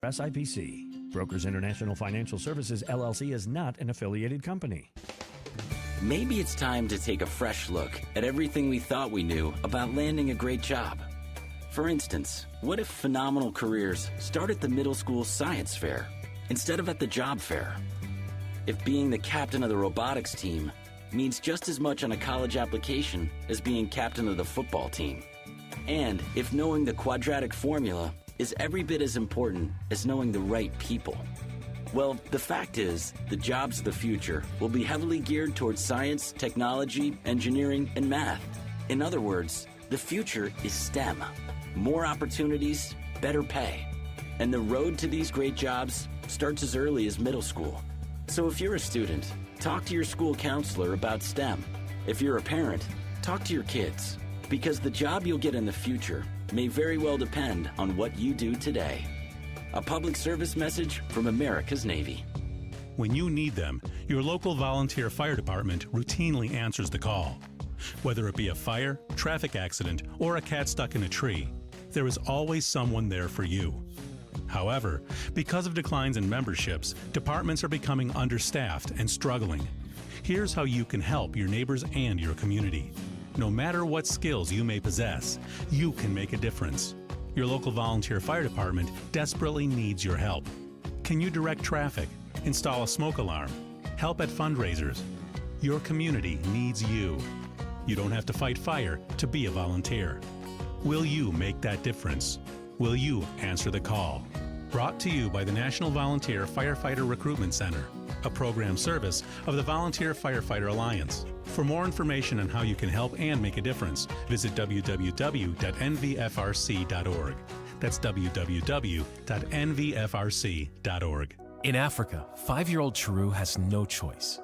SIPC. Brokers International Financial Services, LLC is not an affiliated company. Maybe it's time to take a fresh look at everything we thought we knew about landing a great job. For instance, what if phenomenal careers start at the middle school science fair instead of at the job fair? If being the captain of the robotics team means just as much on a college application as being captain of the football team. And if knowing the quadratic formula is every bit as important as knowing the right people. Well, the fact is, the jobs of the future will be heavily geared towards science, technology, engineering, and math. In other words, the future is STEM. More opportunities, better pay. And the road to these great jobs starts as early as middle school. So if you're a student, talk to your school counselor about STEM. If you're a parent, talk to your kids. Because the job you'll get in the future may very well depend on what you do today. A public service message from America's Navy. When you need them, your local volunteer fire department routinely answers the call. Whether it be a fire, traffic accident, or a cat stuck in a tree, there is always someone there for you. However, because of declines in memberships, departments are becoming understaffed and struggling. Here's how you can help your neighbors and your community. No matter what skills you may possess, you can make a difference. Your local volunteer fire department desperately needs your help. Can you direct traffic, install a smoke alarm, help at fundraisers? Your community needs you. You don't have to fight fire to be a volunteer. Will you make that difference? Will you answer the call? Brought to you by the National Volunteer Firefighter Recruitment Center, a program service of the Volunteer Firefighter Alliance. For more information on how you can help and make a difference, visit www.nvfrc.org. That's www.nvfrc.org. In Africa, 5-year-old Chiru has no choice.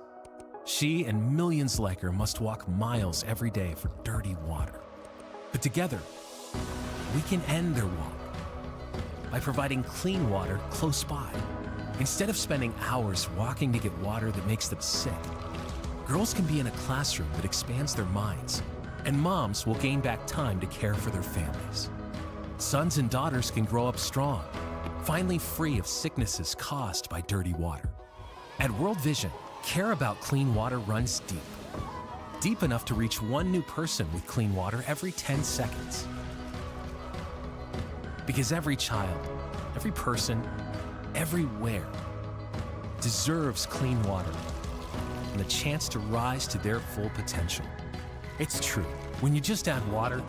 She and millions like her must walk miles every day for dirty water. But together, we can end their walk by providing clean water close by. Instead of spending hours walking to get water that makes them sick, girls can be in a classroom that expands their minds, and moms will gain back time to care for their families. Sons and daughters can grow up strong, finally free of sicknesses caused by dirty water. At World Vision, care about clean water runs deep. Deep enough to reach one new person with clean water every 10 seconds. Because every child, every person, everywhere deserves clean water and the chance to rise to their full potential. It's true. When you just add water,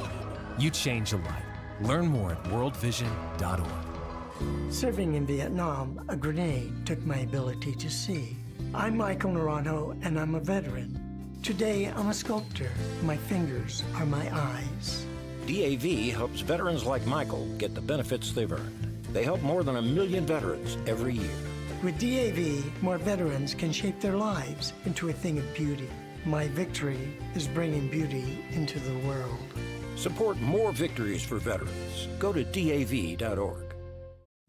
you change a life. Learn more at worldvision.org. Serving in Vietnam, a grenade took my ability to see. I'm Michael Naranjo, and I'm a veteran. Today, I'm a sculptor. My fingers are my eyes. DAV helps veterans like Michael get the benefits they've earned. They help more than 1 million veterans every year. With DAV, more veterans can shape their lives into a thing of beauty. My victory is bringing beauty into the world. Support more victories for veterans. Go to DAV.org.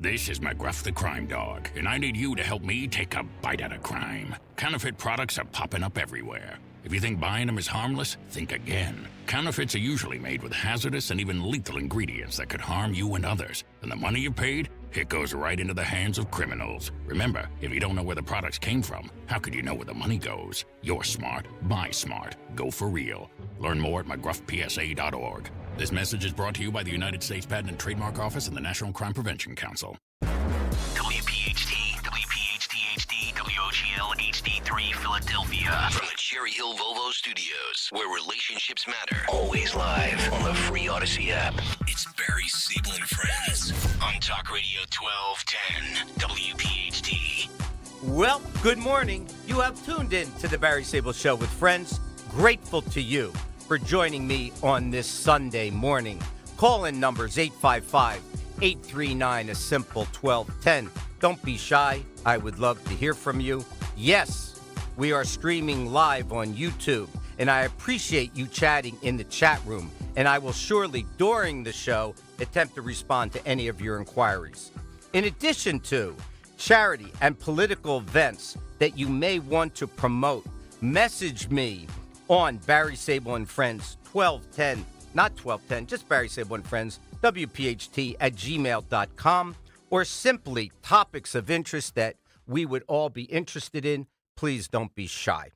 This is McGruff the Crime Dog, and I need you to help me take a bite out of crime. Counterfeit products are popping up everywhere. If you think buying them is harmless, think again. Counterfeits are usually made with hazardous and even lethal ingredients that could harm you and others. And the money you paid, it goes right into the hands of criminals. Remember, if you don't know where the products came from, how could you know where the money goes? You're smart. Buy smart. Go for real. Learn more at mcgruffpsa.org. This message is brought to you by the United States Patent and Trademark Office and the National Crime Prevention Council. WPHT, WPHT-HD, WOGL HD3 Philadelphia. From the Cherry Hill Volvo Studios, where relationships matter. Always live on the free Odyssey app. It's Barry, Sable, and Friends on Talk Radio 1210 WPHT. Well, good morning. You have tuned in to the Barry Sable Show with friends. Grateful to you for joining me on this Sunday morning. Call-in numbers 855-839 a simple 1210. Don't be shy. I would love to hear from you. Yes, we are streaming live on YouTube, and I appreciate you chatting in the chat room. And I will surely, during the show, attempt to respond to any of your inquiries. In addition to charity and political events that you may want to promote, message me on Barry Sable and Friends 1210, not 1210, just Barry Sable and Friends, WPHT at gmail.com, or simply topics of interest that we would all be interested in, please don't be shy.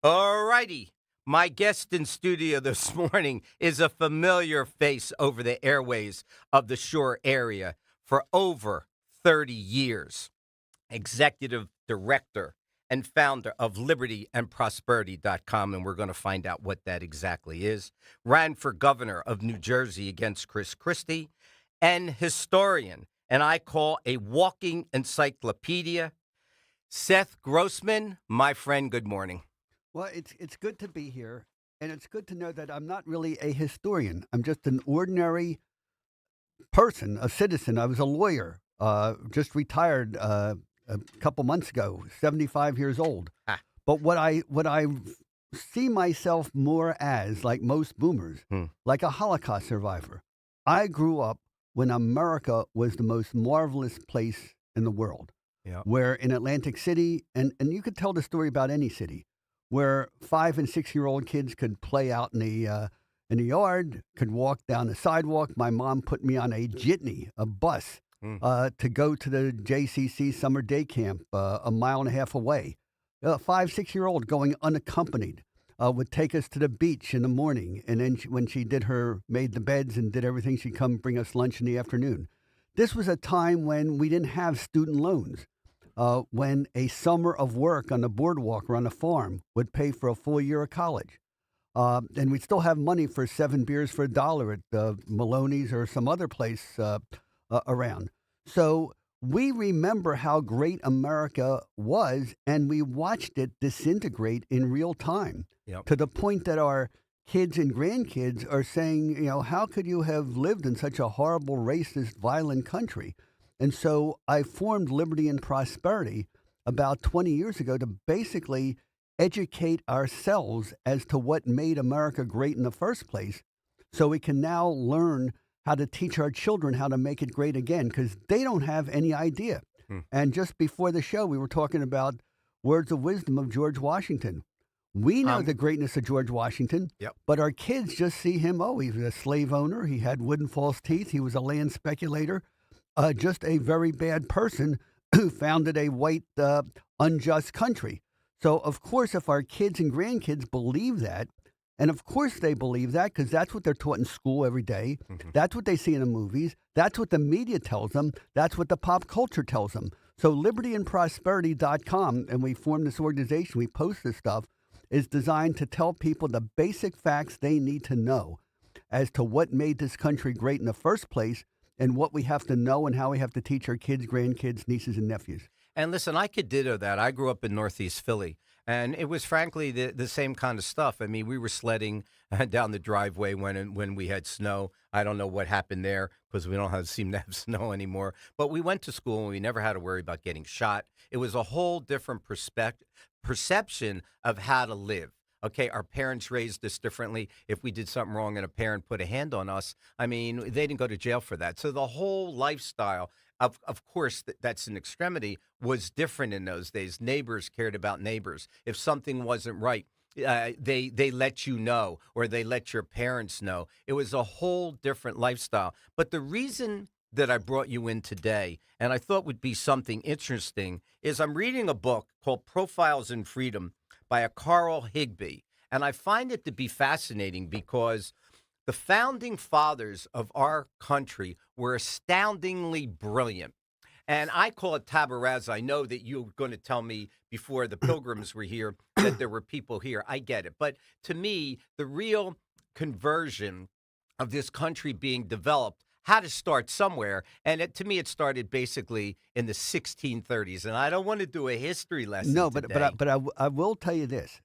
All righty. My guest in studio this morning is a familiar face over the airways of the Shore area for over 30 years. Executive Director and founder of libertyandprosperity.com, and we're going to find out what that exactly is. Ran for governor of New Jersey against Chris Christie, and historian, and I call a walking encyclopedia. Seth Grossman, my friend, good morning. Well, it's good to be here, and it's good to know that I'm not really a historian. I'm just an ordinary person, a citizen. I was a lawyer, just retired a couple months ago, 75 years old. But what I see myself more as, like most boomers, like a Holocaust survivor. I grew up when America was the most marvelous place in the world. Yeah. Where in Atlantic City, and you could tell the story about any city, where 5- and 6-year-old kids could play out in the yard, could walk down the sidewalk. My mom put me on a jitney, a bus, to go to the JCC summer day camp a mile and a half away. 5-, 6-year-old going unaccompanied would take us to the beach in the morning, and then when she made the beds and did everything, she'd come bring us lunch in the afternoon. This was a time when we didn't have student loans. When a summer of work on the boardwalk or on a farm would pay for a full year of college. And we'd still have money for 7 beers for $1 at Maloney's or some other place around. So we remember how great America was, and we watched it disintegrate in real time. Yep. To the point that our kids and grandkids are saying, how could you have lived in such a horrible, racist, violent country? And so I formed Liberty and Prosperity about 20 years ago to basically educate ourselves as to what made America great in the first place, so we can now learn how to teach our children how to make it great again, because they don't have any idea. And just before the show, we were talking about words of wisdom of George Washington. We know the greatness of George Washington, but our kids just see him, he was a slave owner, he had wooden false teeth, he was a land speculator. Just a very bad person who founded a white, unjust country. So, of course, if our kids and grandkids believe that, and of course they believe that because that's what they're taught in school every day, that's what they see in the movies, that's what the media tells them, that's what the pop culture tells them. So libertyandprosperity.com, and we formed this organization, we post this stuff, is designed to tell people the basic facts they need to know as to what made this country great in the first place, and what we have to know and how we have to teach our kids, grandkids, nieces, and nephews. And listen, I could ditto that. I grew up in Northeast Philly, and it was frankly the same kind of stuff. I mean, we were sledding down the driveway when we had snow. I don't know what happened there because we don't seem to have snow anymore. But we went to school, and we never had to worry about getting shot. It was a whole different perception of how to live. Okay, our parents raised us differently. If we did something wrong and a parent put a hand on us, I mean, they didn't go to jail for that. So the whole lifestyle, of course, that's an extremity, was different in those days. Neighbors cared about neighbors. If something wasn't right, they let you know, or they let your parents know. It was a whole different lifestyle. But the reason that I brought you in today, and I thought would be something interesting, is I'm reading a book called Profiles in Freedom by a Carl Higbie. And I find it to be fascinating because the founding fathers of our country were astoundingly brilliant. And I call it tabula rasa. I know that you're going to tell me before the Pilgrims were here that there were people here. I get it. But to me, the real conversion of this country being developed had to start somewhere. And to me, it started basically in the 1630s. And I don't want to do a history lesson today. But I will tell you this.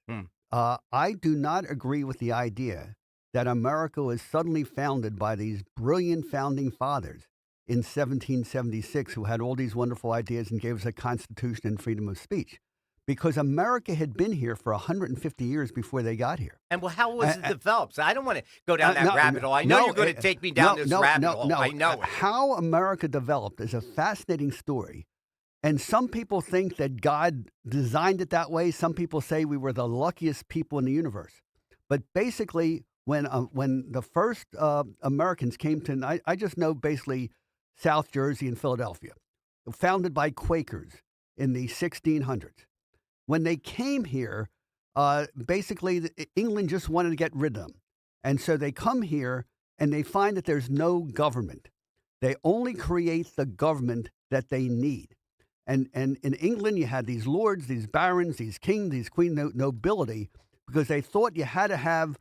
I do not agree with the idea that America was suddenly founded by these brilliant founding fathers in 1776 who had all these wonderful ideas and gave us a constitution and freedom of speech. Because America had been here for 150 years before they got here. And well, how was it developed? So I don't want to go down that rabbit hole. I know you're going to take me down this rabbit hole. I know it. How America developed is a fascinating story. And some people think that God designed it that way. Some people say we were the luckiest people in the universe. But basically, when the first Americans came to, I just know basically South Jersey, and Philadelphia, founded by Quakers in the 1600s. When they came here, basically England just wanted to get rid of them. And so they come here and they find that there's no government. They only create the government that they need. And in England, you had these lords, these barons, these kings, these queen nobility, because they thought you had to have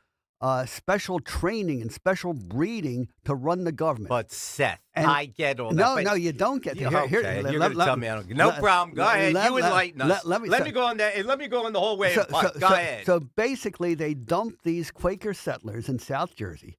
special training and special breeding to run the government. But Seth, And- I get all that. No, but no, you don't get that. Okay, you're going to tell me I don't get. No problem. Go ahead. You enlighten us. Let me go on that. Let me go on the whole way. Go ahead. So basically, they dumped these Quaker settlers in South Jersey,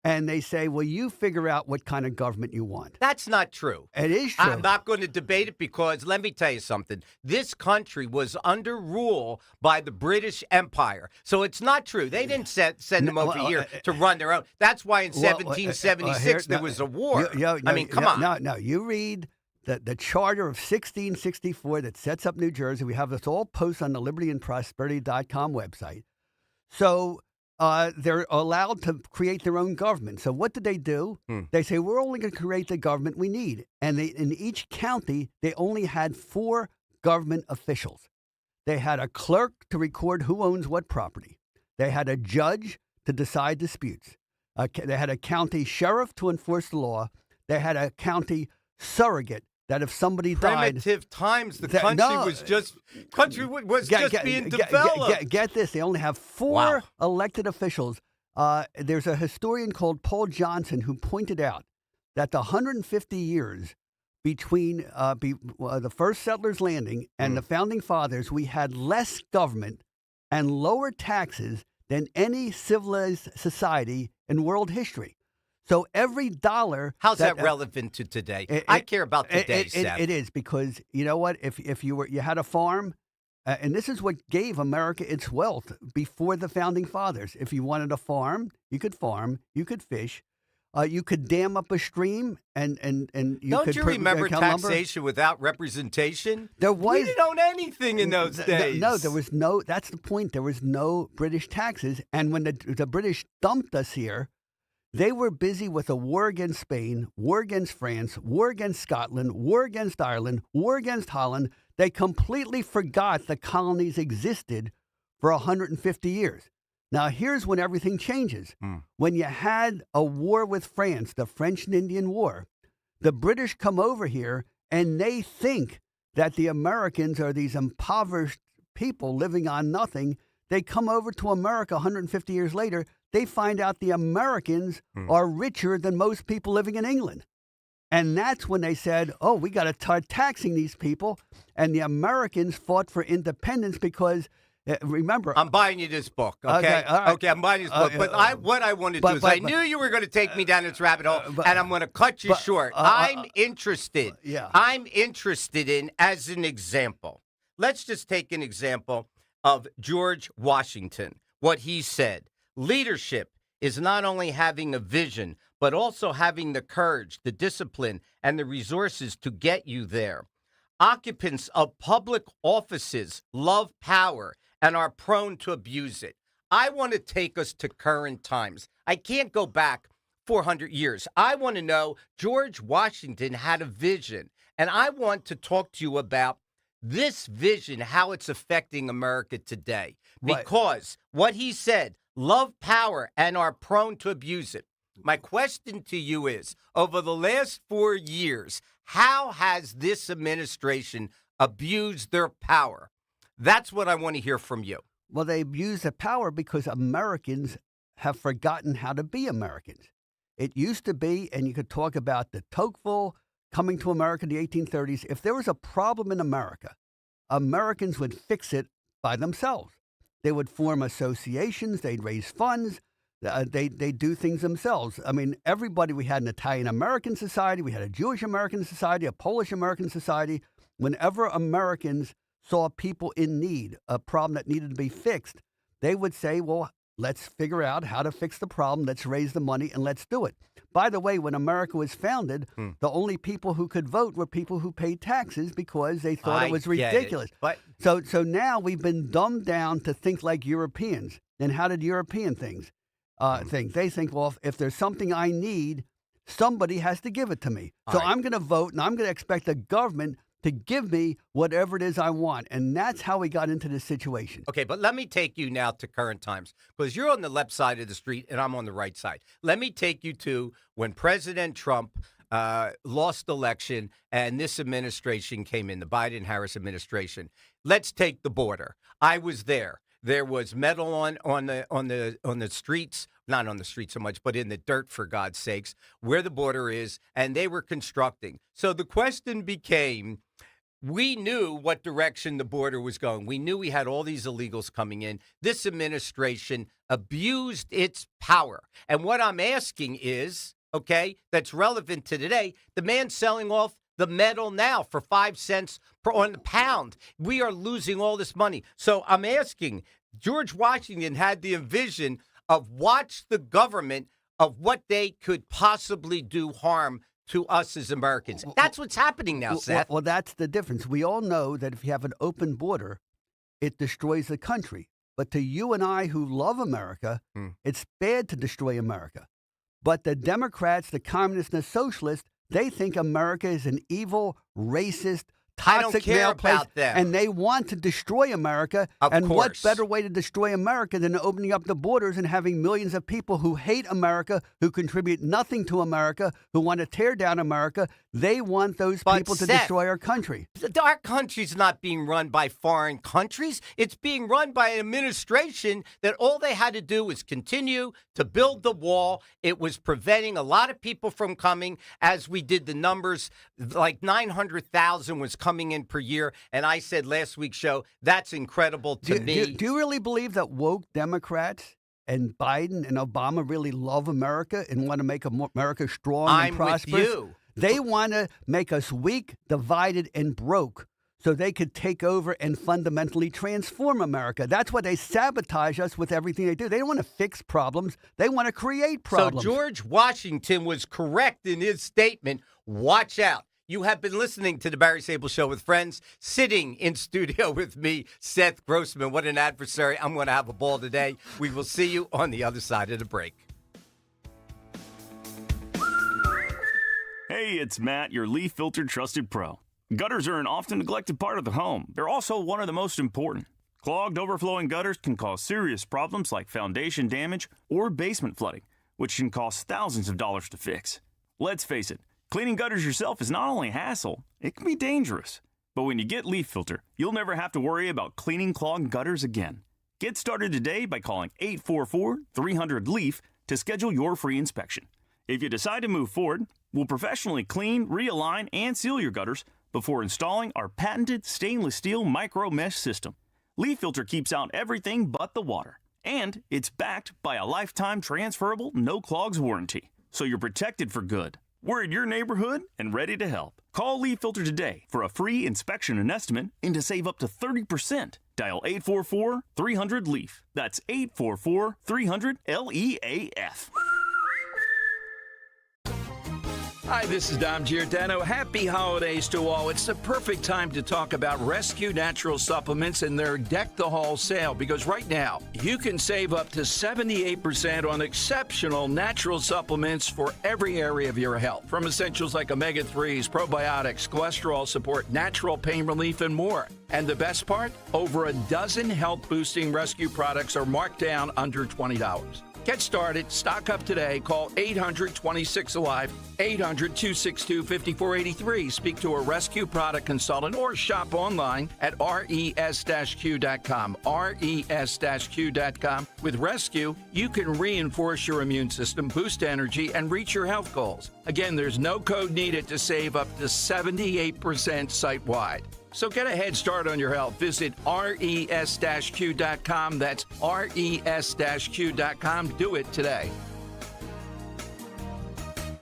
and they say, well, you figure out what kind of government you want. That's not true. It is true. I'm not going to debate it because let me tell you something. This country was under rule by the British Empire. So it's not true. They didn't send them over here to run their own. That's why in 1776 there was a war. I mean, come on. No, you read the charter of 1664 that sets up New Jersey. We have this all posted on the libertyandprosperity.com website. So they're allowed to create their own government. So what did they do? They say, we're only going to create the government we need. And in each county, they only had 4 government officials. They had a clerk to record who owns what property. They had a judge to decide disputes. They had a county sheriff to enforce the law. They had a county surrogate that if somebody died... Primitive times, the country was just being developed. Get this, they only have 4 elected officials. There's a historian called Paul Johnson who pointed out that the 150 years between the first settlers landing and the founding fathers, we had less government and lower taxes than any civilized society in world history. So every dollar... How's that relevant to today? I care about today, Seth. It is because, you know what, if you had a farm, and this is what gave America its wealth before the founding fathers. If you wanted a farm, you could fish, you could dam up a stream, and you Don't could... you remember taxation without representation? There was... We didn't own anything in those days. No, there was no... That's the point. There was no British taxes. And when the British dumped us here, they were busy with a war against Spain, war against France, war against Scotland, war against Ireland, war against Holland. They completely forgot the colonies existed for 150 years. Now, here's when everything changes. When you had a war with France, the French and Indian War, the British come over here and they think that the Americans are these impoverished people living on nothing. They come over to America 150 years later. They find out the Americans are richer than most people living in England. And that's when they said, oh, we got to start taxing these people. And the Americans fought for independence because, remember... I'm buying you this book, okay? All right. Okay, I'm buying you this book. But what I want to do is I knew you were going to take me down this rabbit hole, and I'm going to cut you short. I'm interested. I'm interested in, as an example, let's just take an example of George Washington, what he said. Leadership is not only having a vision, but also having the courage, the discipline, and the resources to get you there. Occupants of public offices love power and are prone to abuse it. I want to take us to current times. I can't go back 400 years. I want to know George Washington had a vision, and I want to talk to you about this vision, how it's affecting America today. Because what he said, love power and are prone to abuse it. My question to you is, over the last 4 years, how has this administration abused their power? That's what I want to hear from you. Well, they abuse the power because Americans have forgotten how to be Americans. It used to be, and you could talk about de Tocqueville coming to America in the 1830s. If there was a problem in America, Americans would fix it by themselves. They would form associations. They'd raise funds. They'd do things themselves. I mean, everybody, we had an Italian-American society. We had a Jewish-American society, a Polish-American society. Whenever Americans saw people in need, a problem that needed to be fixed, they would say, well, let's figure out how to fix the problem. Let's raise the money and let's do it. By the way, when America was founded, the only people who could vote were people who paid taxes because they thought it was ridiculous. So now we've been dumbed down to think like Europeans. And how did European think? They think, well, if there's something I need, somebody has to give it to me. So I'm going to vote, and I'm going to expect the government to give me whatever it is I want. And that's how we got into this situation. Okay, but let me take you now to current times, because you're on the left side of the street and I'm on the right side. Let me take you to when President Trump lost election and this administration came in, the Biden-Harris administration. Let's take the border. I was there. There was metal on the streets, not on the streets so much, but in the dirt, for God's sakes, where the border is, and they were constructing. So the question became, we knew what direction the border was going. We knew we had all these illegals coming in. This administration abused its power. And what I'm asking is, okay, that's relevant to today, the man selling off the metal now for 5 cents on the pound. We are losing all this money. So I'm asking, George Washington had the vision of watch the government of what they could possibly do harm to us as Americans. That's what's happening now, Seth. Well, that's the difference. We all know that if you have an open border, it destroys the country. But to you and I who love America, it's bad to destroy America. But the Democrats, the communists, and the socialists, they think America is an evil, racist, toxic male place, and they want to destroy America. And what better way to destroy America than opening up the borders and having millions of people who hate America, who contribute nothing to America, who want to tear down America? They want those people to destroy our country. Our country's not being run by foreign countries. It's being run by an administration that all they had to do was continue to build the wall. It was preventing a lot of people from coming. As we did the numbers, like 900,000 was coming in per year. And I said last week's show, that's incredible to me. Do you really believe that woke Democrats and Biden and Obama really love America and want to make America strong and prosperous? I'm with you. They want to make us weak, divided, and broke so they could take over and fundamentally transform America. That's why they sabotage us with everything they do. They don't want to fix problems. They want to create problems. So George Washington was correct in his statement. Watch out. You have been listening to the Barry Sable Show with friends. Sitting in studio with me, Seth Grossman. What an adversary. I'm going to have a ball today. We will see you on the other side of the break. Hey, it's Matt, your leaf filter trusted pro. Gutters are an often neglected part of the home. They're also one of the most important. Clogged, overflowing gutters can cause serious problems like foundation damage or basement flooding, which can cost thousands of dollars to fix. Let's face it, cleaning gutters yourself is not only a hassle, it can be dangerous. But when you get Leaf Filter, you'll never have to worry about cleaning clogged gutters again. Get started today by calling 844-300-LEAF to schedule your free inspection. If you decide to move forward, we'll professionally clean, realign, and seal your gutters before installing our patented stainless steel micro mesh system. Leaf Filter keeps out everything but the water, and it's backed by a lifetime transferable no clogs warranty, so you're protected for good. We're in your neighborhood and ready to help. Call Leaf Filter today for a free inspection and estimate and to save up to 30%. Dial 844-300-LEAF. That's 844-300-LEAF. Hi, this is Dom Giordano. Happy holidays to all. It's the perfect time to talk about Rescue Natural Supplements and their Deck the Hall sale, because right now you can save up to 78% on exceptional natural supplements for every area of your health. From essentials like omega-3s, probiotics, cholesterol support, natural pain relief, and more. And the best part? Over a dozen health-boosting rescue products are marked down under $20. Get started. Stock up today. Call 800-26-ALIVE, 800-262-5483. Speak to a rescue product consultant or shop online at res-q.com. res-q.com. With Rescue, you can reinforce your immune system, boost energy, and reach your health goals. Again, there's no code needed to save up to 78% site-wide. So get a head start on your health. Visit res-q.com. That's res-q.com. Do it today.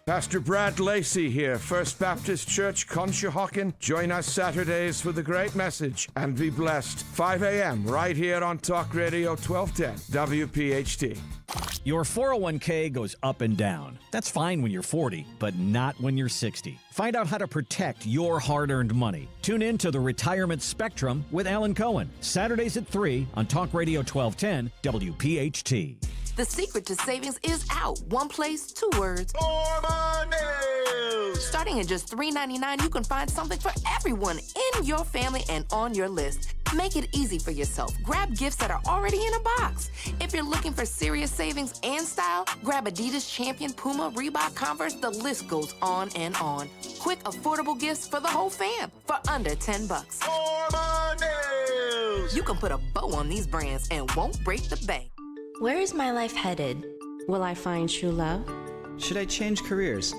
Pastor Brad Lacey here, First Baptist Church, Conshohocken. Join us Saturdays for the great message and be blessed. 5 a.m. right here on Talk Radio 1210, WPHT. Your 401k goes up and down. That's fine when you're 40, but not when you're 60. Find out how to protect your hard-earned money. Tune in to the Retirement Spectrum with Alan Cohen, Saturdays at 3 on Talk Radio 1210, WPHT. The secret to savings is out. One place, 2 words. More money! Starting at just $3.99, you can find something for everyone in your family and on your list. Make it easy for yourself. Grab gifts that are already in a box. If you're looking for serious savings and style, grab Adidas, Champion, Puma, Reebok, Converse. The list goes on and on. Quick, affordable gifts for the whole fam for under $10. More money! You can put a bow on these brands and won't break the bank. Where is my life headed? Will I find true love? Should I change careers?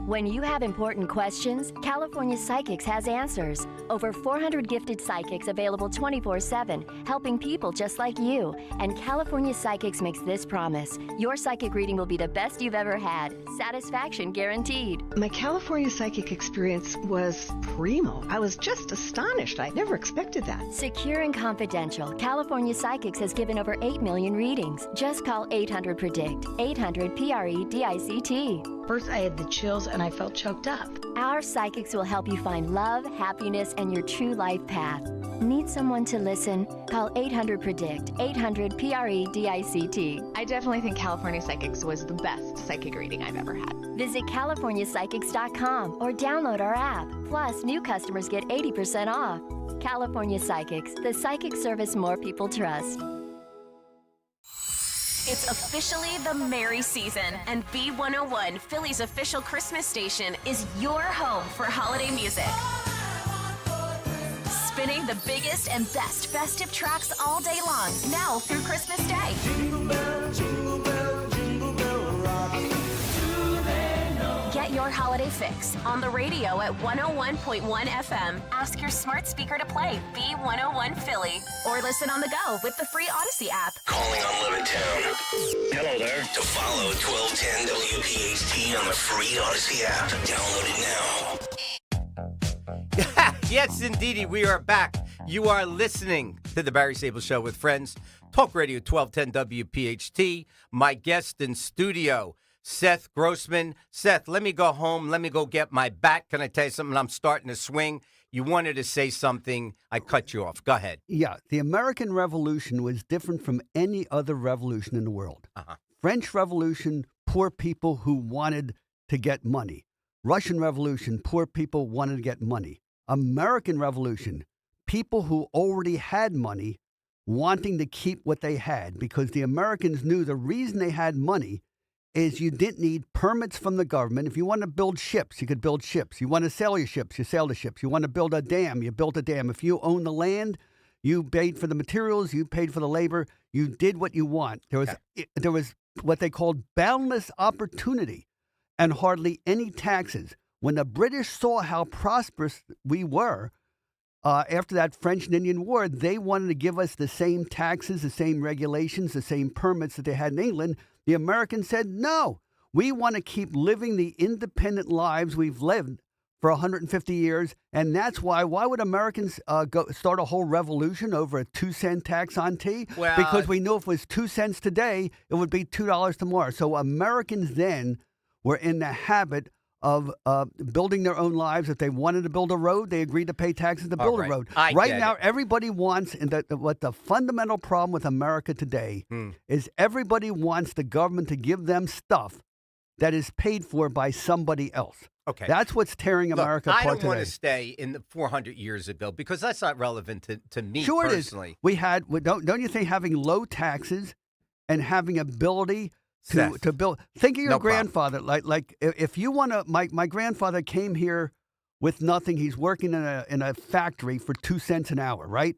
When you have important questions, California Psychics has answers. Over 400 gifted psychics available 24/7, helping people just like you. And California Psychics makes this promise. Your psychic reading will be the best you've ever had. Satisfaction guaranteed. My California Psychic experience was primo. I was just astonished. I never expected that. Secure and confidential, California Psychics has given over 8 million readings. Just call 800-PREDICT. 800-PREDICT. First, I had the chills and I felt choked up. Our psychics will help you find love, happiness, and your true life path. Need someone to listen? Call 800-PREDICT. 800-PREDICT. I definitely think California Psychics was the best psychic reading I've ever had. Visit CaliforniaPsychics.com or download our app. Plus, new customers get 80% off. California Psychics, the psychic service more people trust. It's officially the merry season, and B101, Philly's official Christmas station, is your home for holiday music. Spinning the biggest and best festive tracks all day long, now through Christmas Day. Jingle bell, jingle bell, jingle bell rock. Do they know? Get your holiday fix on the radio at 101.1 FM. Ask your smart speaker to play B101 Philly, or listen on the go with the free Odyssey app. Calling on Levittown. Hello there. To follow 1210 WPHT on the free Odyssey app. Download it now. Yes, indeedy, we are back. You are listening to the Barry Sable Show with friends. Talk Radio 1210 WPHT. My guest in studio, Seth Grossman. Seth, let me go home. Let me go get my bat. Can I tell you something? I'm starting to swing. You wanted to say something. I cut you off. Go ahead. Yeah, the American Revolution was different from any other revolution in the world. French Revolution, poor people who wanted to get money. Russian Revolution, poor people wanted to get money. American Revolution, people who already had money wanting to keep what they had, because the Americans knew the reason they had money is you didn't need permits from the government. If you want to build ships, you could build ships. You want to sail your ships, you sailed the ships. You want to build a dam, you built a dam. If you own the land, you paid for the materials, you paid for the labor, you did what you want. There was what they called boundless opportunity and hardly any taxes. When the British saw how prosperous we were after that French and Indian War, they wanted to give us the same taxes, the same regulations, the same permits that they had in England. The Americans said, no, we want to keep living the independent lives we've lived for 150 years. And that's why would Americans start a whole revolution over a 2-cent tax on tea? Well, because we knew if it was 2 cents today, it would be $2 tomorrow. So Americans then were in the habit of building their own lives. If they wanted to build a road, they agreed to pay taxes to build a road. Right now, everybody wants, and what the fundamental problem with America today is everybody wants the government to give them stuff that is paid for by somebody else. Okay. That's what's tearing America apart today. I don't want to stay in the 400 years ago because that's not relevant to me sure personally. It is. Don't you think having low taxes and having ability to build. Think of your grandfather. Like if you want to, my grandfather came here with nothing. He's working in a factory for 2 cents an hour, right?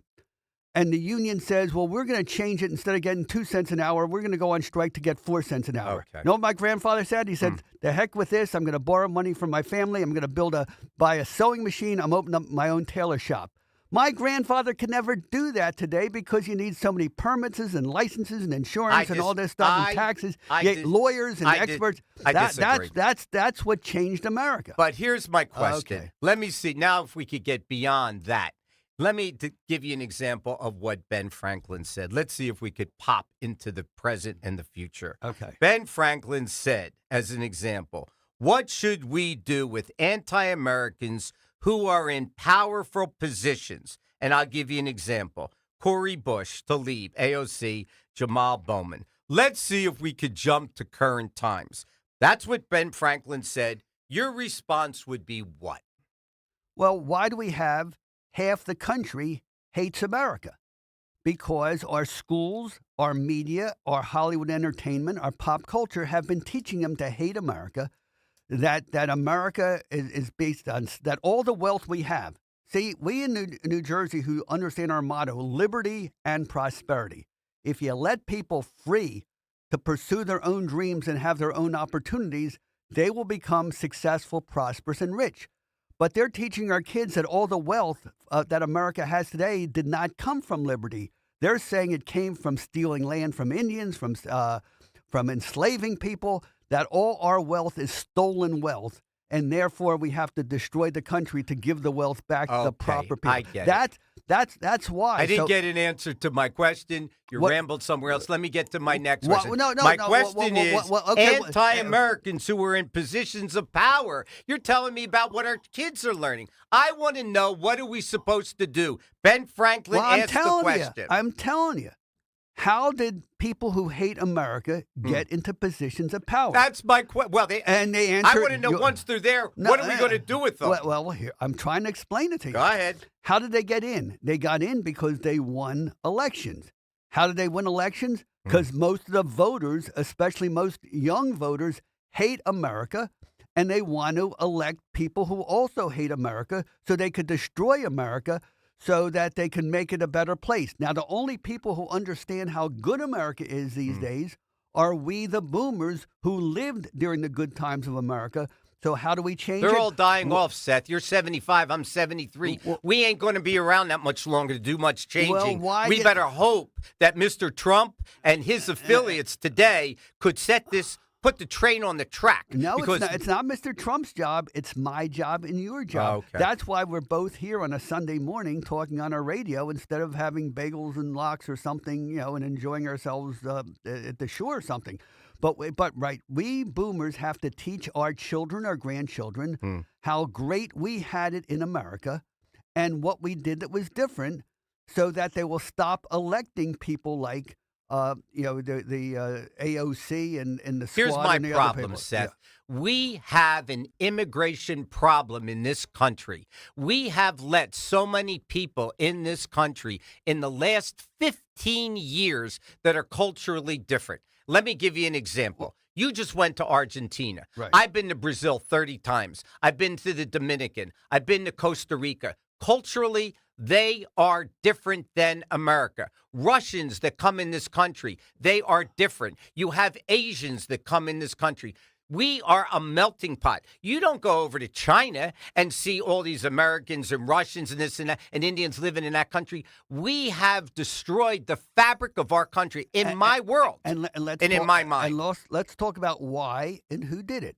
And the union says, well, we're going to change it. Instead of getting 2 cents an hour, we're going to go on strike to get 4 cents an hour. Okay. You know what my grandfather said? He said, the heck with this. I'm going to borrow money from my family. I'm going to buy a sewing machine. I'm opening up my own tailor shop. My grandfather could never do that today because you need so many permits and licenses and insurance and all this stuff and taxes. Lawyers and experts. That's what changed America. But here's my question. Okay. Let me see. Now if we could get beyond that. Let me give you an example of what Ben Franklin said. Let's see if we could pop into the present and the future. Okay. Ben Franklin said, as an example, what should we do with anti-Americans who are in powerful positions? And I'll give you an example. Cori Bush to leave, AOC, Jamal Bowman. Let's see if we could jump to current times. That's what Ben Franklin said. Your response would be what? Well, why do we have half the country hates America? Because our schools, our media, our Hollywood entertainment, our pop culture have been teaching them to hate America, that America is based on, that all the wealth we have. See, we in New Jersey who understand our motto, liberty and prosperity. If you let people free to pursue their own dreams and have their own opportunities, they will become successful, prosperous, and rich. But they're teaching our kids that all the wealth that America has today did not come from liberty. They're saying it came from stealing land from Indians, from enslaving people, that all our wealth is stolen wealth, and therefore we have to destroy the country to give the wealth back to the proper people. I get it. That's why. I didn't get an answer to my question. You rambled somewhere else. Let me get to my next question. No, my question is anti-Americans who are in positions of power. You're telling me about what our kids are learning. I want to know, what are we supposed to do? Ben Franklin asked the question. I'm telling you. How did people who hate America get into positions of power? That's my question. Well, they answer. I want to know, once they're there, what are we going to do with them? Well, here, I'm trying to explain it to you. Go ahead. How did they get in? They got in because they won elections. How did they win elections? Because most of the voters, especially most young voters, hate America, and they want to elect people who also hate America so they could destroy America, so that they can make it a better place. Now, the only people who understand how good America is these days are we, the boomers, who lived during the good times of America. So how do we change it? They're all dying off, Seth. You're 75. I'm 73. We ain't going to be around that much longer to do much changing. We better hope that Mr. Trump and his affiliates today could put the train on the track. No, it's not Mr. Trump's job. It's my job and your job. Okay. That's why we're both here on a Sunday morning talking on our radio instead of having bagels and lox or something, and enjoying ourselves at the shore or something. But we boomers have to teach our children, our grandchildren, how great we had it in America and what we did that was different, so that they will stop electing people like the AOC and the squad. Here's my and the problem, other Seth. Yeah. We have an immigration problem in this country. We have let so many people in this country in the last 15 years that are culturally different. Let me give you an example. You just went to Argentina. Right. I've been to Brazil 30 times. I've been to the Dominican. I've been to Costa Rica. Culturally, they are different than America. Russians that come in this country, they are different. You have Asians that come in this country. We are a melting pot. You don't go over to China and see all these Americans and Russians and this and that and Indians living in that country. We have destroyed the fabric of our country in my world and in my mind. And let's talk about why and who did it.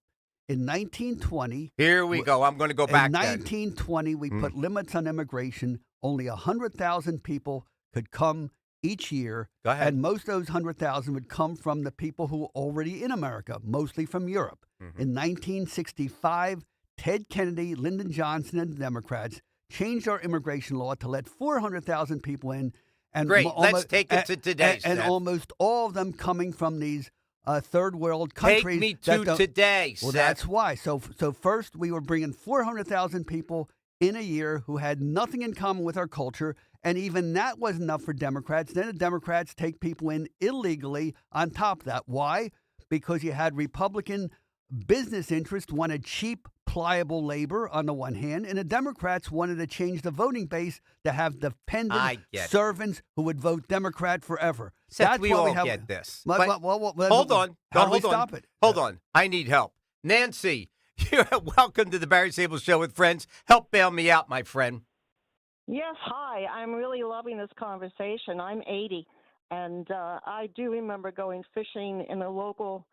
In 1920, here we go. I'm going to go back. In 1920, we put limits on immigration. Only 100,000 people could come each year. Go ahead. And most of those 100,000 would come from the people who were already in America, mostly from Europe. In 1965, Ted Kennedy, Lyndon Johnson, and the Democrats changed our immigration law to let 400,000 people in. And great. Let's take it to today, and almost all of them coming from these third world countries. Take me to today, Well, Seth. that's why. So first we were bringing 400,000 people in a year who had nothing in common with our culture, and even that wasn't enough for Democrats. Then the Democrats take people in illegally on top of that. Why? Because you had Republican business interests wanted cheap, pliable labor on the one hand, and the Democrats wanted to change the voting base to have dependent servants who would vote Democrat forever. Seth, That's we why all have, get this. Hold on. How do we stop it? Hold on. I need help. Nancy, you're welcome to the Barry Sable Show with friends. Help bail me out, my friend. Yes, hi. I'm really loving this conversation. I'm 80, and I do remember going fishing in a local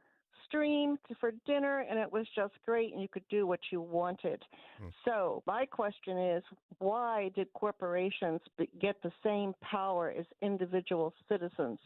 stream for dinner, and it was just great, and you could do what you wanted. So my question is, why did corporations get the same power as individual citizens?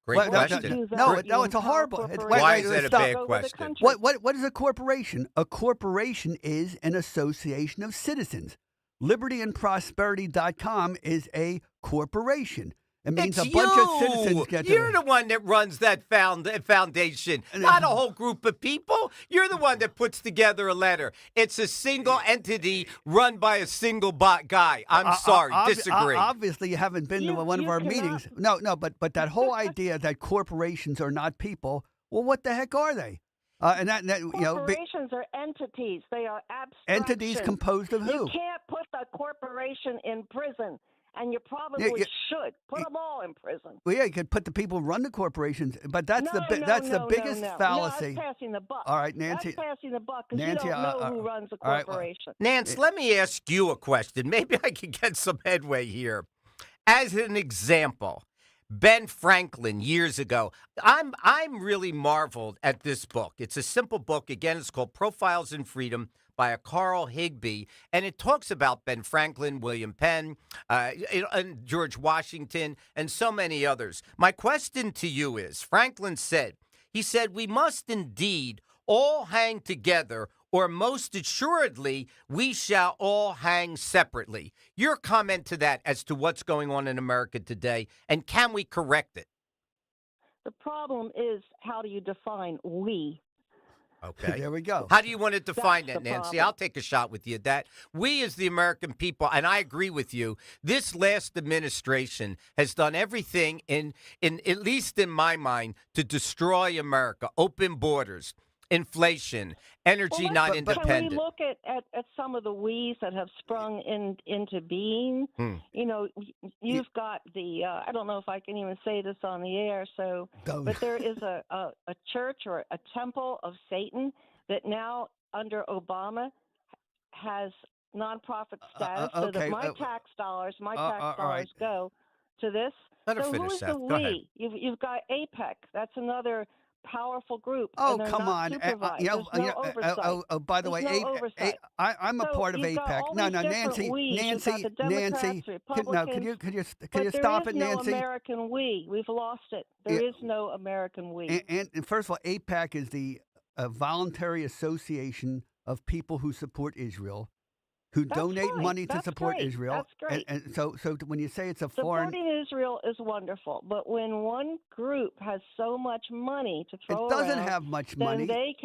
Great question. No, it's a horrible. Why is that a bad question? What is a corporation? A corporation is an association of citizens. LibertyandProsperity.com is a corporation. It means It's a bunch of you. citizens get You're to the one that runs that foundation, not a whole group of people. You're the one that puts together a letter. It's a single entity run by a single guy. I'm sorry, disagree. Obviously, you haven't been to one of our meetings. No, but that whole idea that corporations are not people, well, what the heck are they? And that corporations are entities. They are abstractions. Entities composed of who? You can't put the corporation in prison, and you probably should put them all in prison. Well, yeah, you could put the people who run the corporations, but that's the biggest fallacy. No, that's passing the buck. All right, Nancy. That's passing the buck because you Nancy, don't know who runs a corporation. Nance, let me ask you a question. Maybe I can get some headway here. As an example, Ben Franklin years ago. I'm really marveled at this book. It's a simple book. Again, it's called Profiles in Freedom by a Carl Higbee, and it talks about Ben Franklin, William Penn, and George Washington, and so many others. My question to you is, Franklin said, we must indeed all hang together, or most assuredly, we shall all hang separately. Your comment to that as to what's going on in America today, and can we correct it? The problem is, how do you define we? Okay. There we go. How do you want to define that, Nancy? problem. I'll take a shot with you at that. We as the American people, and I agree with you, this last administration has done everything in at least in my mind, to destroy America. Open borders, inflation, energy not independent. Can we look at some of the we's that have sprung into being? You know, you've got the, I don't know if I can even say this on the air, but there is a church or a temple of Satan that now under Obama has nonprofit status, so that my tax dollars go to this. Let her so finish who's that. the Go ahead. we? You've got APEC. That's another powerful group. Oh, and they're come not on. supervised. There's no oversight. By the There's way, no oversight. I'm a part of you've got APEC. all No, these different Nancy, we's. You've got the Democrats, Republicans, could you but stop it, there is Nancy? no American we. We've lost it. There is no American we. And first of all, APEC is the voluntary association of people who support Israel, who donate money to support Israel. That's great. And so when you say it's a foreign, supporting Israel is wonderful, but when one group has so much money to throw it doesn't around, have much then money. they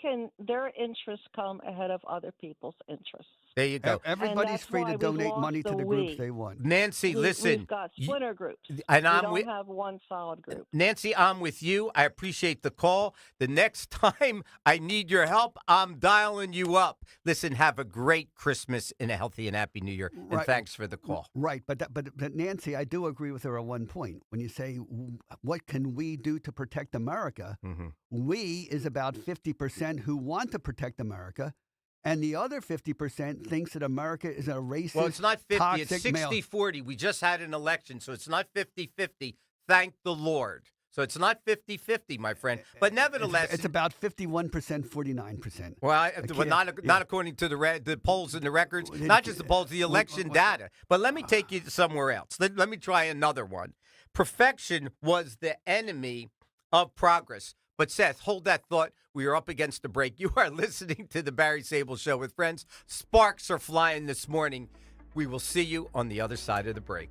can their interests come ahead of other people's interests. There you go. Everybody's free to donate money to the groups they want. Nancy, listen. We've got splinter groups. And we don't have one solid group. Nancy, I'm with you. I appreciate the call. The next time I need your help, I'm dialing you up. Listen, have a great Christmas and a healthy and happy New Year. And thanks for the call. Right, but Nancy, I do agree with her at one point. When you say, what can we do to protect America? We is about 50% who want to protect America. And the other 50% thinks that America is a racist, well, it's not 50, toxic it's 60-40. We just had an election, so it's not 50-50. Thank the Lord. So it's not 50-50, my friend. But nevertheless, it's about 51%, 49%. Well, not according to the polls and the records, not just the polls, the election data. But let me take you somewhere else. Let me try another one. Perfection was the enemy of progress. But Seth, hold that thought. We are up against the break. You are listening to the Barry Sable Show with friends. Sparks are flying this morning. We will see you on the other side of the break.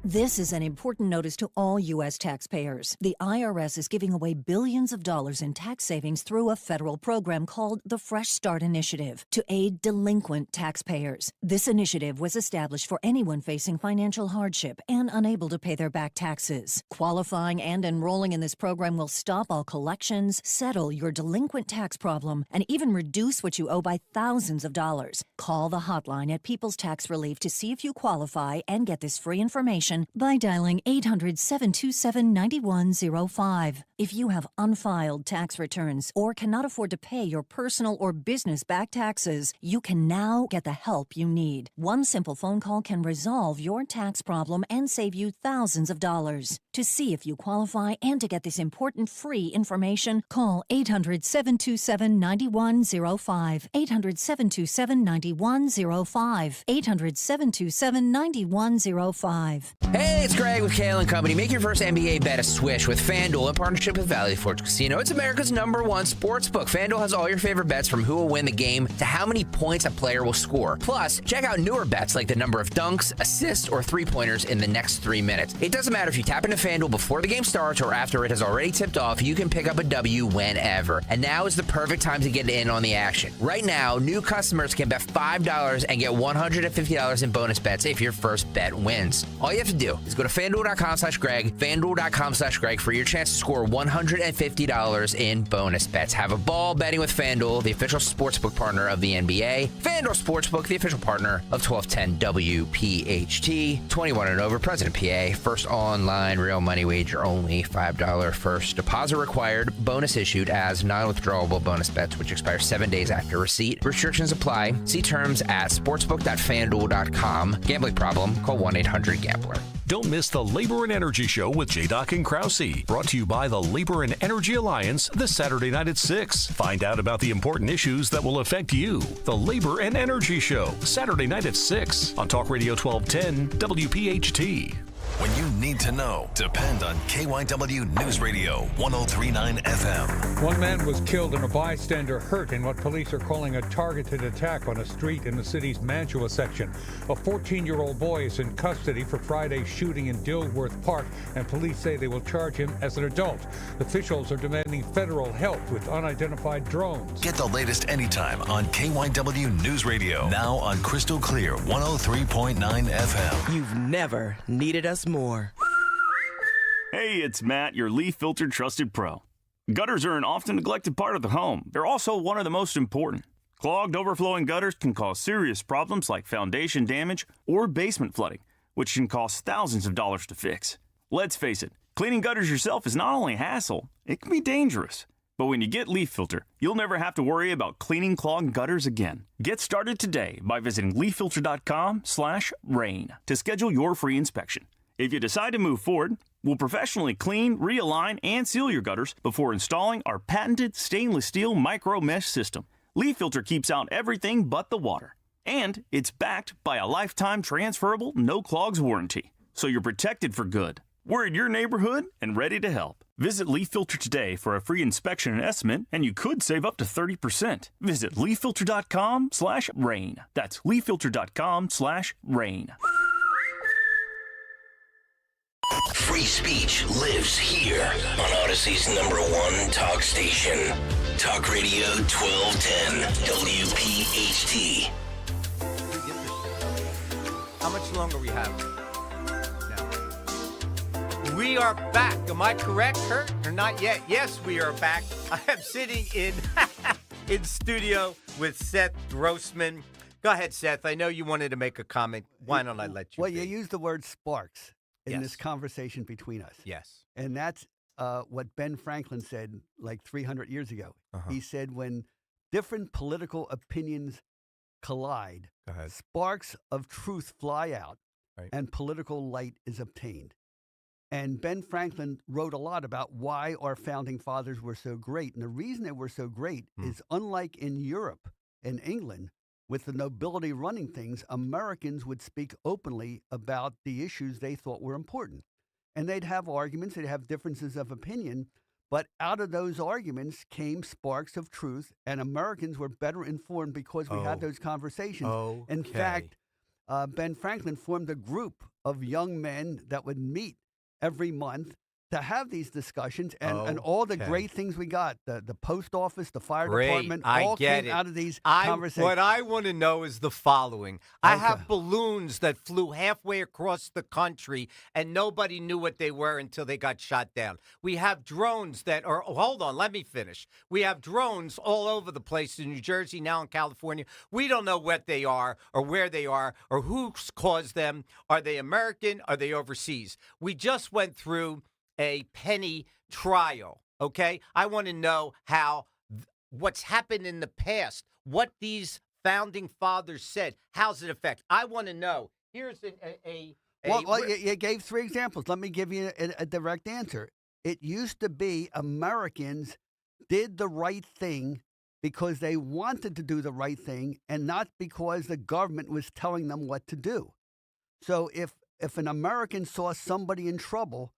This is an important notice to all U.S. taxpayers. The IRS is giving away billions of dollars in tax savings through a federal program called the Fresh Start Initiative to aid delinquent taxpayers. This initiative was established for anyone facing financial hardship and unable to pay their back taxes. Qualifying and enrolling in this program will stop all collections, settle your delinquent tax problem, and even reduce what you owe by thousands of dollars. Call the hotline at People's Tax Relief to see if you qualify and get this free information by dialing 800-727-9105. If you have unfiled tax returns or cannot afford to pay your personal or business back taxes, you can now get the help you need. One simple phone call can resolve your tax problem and save you thousands of dollars. To see if you qualify and to get this important free information, call 800-727-9105. 800-727-9105. 800-727-9105. Hey, it's Greg with Kale & Company. Make your first NBA bet a swish with FanDuel in partnership with Valley Forge Casino. It's America's #1 sportsbook. FanDuel has all your favorite bets from who will win the game to how many points a player will score. Plus, check out newer bets like the number of dunks, assists, or three-pointers in the next 3 minutes. It doesn't matter if you tap into FanDuel before the game starts or after it has already tipped off, you can pick up a W whenever. And now is the perfect time to get in on the action. Right now, new customers can bet $5 and get $150 in bonus bets if your first bet wins. All you have to do is go to FanDuel.com/Greg, FanDuel.com/Greg for your chance to score $150 in bonus bets. Have a ball betting with FanDuel, the official sportsbook partner of the NBA. FanDuel Sportsbook, the official partner of 1210 WPHT. 21 and over, President PA. First online real money wager only. $5 first deposit required. Bonus issued as non-withdrawable bonus bets, which expire 7 days after receipt. Restrictions apply. See terms at sportsbook.fanduel.com. Gambling problem? Call 1-800-GAMBLER. Don't miss the Labor and Energy Show with J-Doc and Krause. Brought to you by the Labor and Energy Alliance this Saturday night at 6. Find out about the important issues that will affect you. The Labor and Energy Show, Saturday night at 6 on Talk Radio 1210 WPHT. When you need to know, depend on KYW News Radio 103.9 FM. One man was killed and a bystander hurt in what police are calling a targeted attack on a street in the city's Mantua section. A 14-year-old boy is in custody for Friday's shooting in Dilworth Park, and police say they will charge him as an adult. Officials are demanding federal help with unidentified drones. Get the latest anytime on KYW News Radio. Now on Crystal Clear 103.9 FM. You've never needed us more. Hey, it's Matt, your leaf filter trusted pro. Gutters are an often neglected part of the home. They're also one of the most important. Clogged, overflowing gutters can cause serious problems like foundation damage or basement flooding, which can cost thousands of dollars to fix. Let's face it, cleaning gutters yourself is not only a hassle, it can be dangerous. But when you get Leaf Filter, you'll never have to worry about cleaning clogged gutters again. Get started today by visiting leaffilter.com/rain to schedule your free inspection. If you decide to move forward, we'll professionally clean, realign, and seal your gutters before installing our patented stainless steel micro mesh system. Leaf Filter keeps out everything but the water. And it's backed by a lifetime transferable no clogs warranty. So you're protected for good. We're in your neighborhood and ready to help. Visit Leaf Filter today for a free inspection and estimate, and you could save up to 30%. Visit leaffilter.com/rain. That's leaffilter.com/rain. Free speech lives here on Odyssey's #1 talk station. Talk Radio 1210 WPHT. How much longer we have? We are back. Am I correct, Kurt? Or not yet? Yes, we are back. I am sitting in studio with Seth Grossman. Go ahead, Seth. I know you wanted to make a comment. Why don't I let you? Well, you used the word sparks in this conversation between us. Yes. And that's what Ben Franklin said like 300 years ago. He said when different political opinions collide, sparks of truth fly out and political light is obtained. And Ben Franklin wrote a lot about why our founding fathers were so great. And the reason they were so great is unlike in Europe and England, with the nobility running things, Americans would speak openly about the issues they thought were important. And they'd have arguments, they'd have differences of opinion, but out of those arguments came sparks of truth, and Americans were better informed because we had those conversations. In fact, Ben Franklin formed a group of young men that would meet every month to have these discussions, and all the great things we got, the post office, the fire department, all came out of these conversations. What I want to know is the following. I have balloons that flew halfway across the country, and nobody knew what they were until they got shot down. We have drones that are, hold on, let me finish. We have drones all over the place in New Jersey, now in California. We don't know what they are or where they are or who's caused them. Are they American? Are they overseas? We just went through a penny trial, okay? I want to know how what's happened in the past, what these founding fathers said, how's it affect? I want to know. Here's a Well, you gave 3 examples. Let me give you a direct answer. It used to be Americans did the right thing because they wanted to do the right thing and not because the government was telling them what to do. So if an American saw somebody in trouble,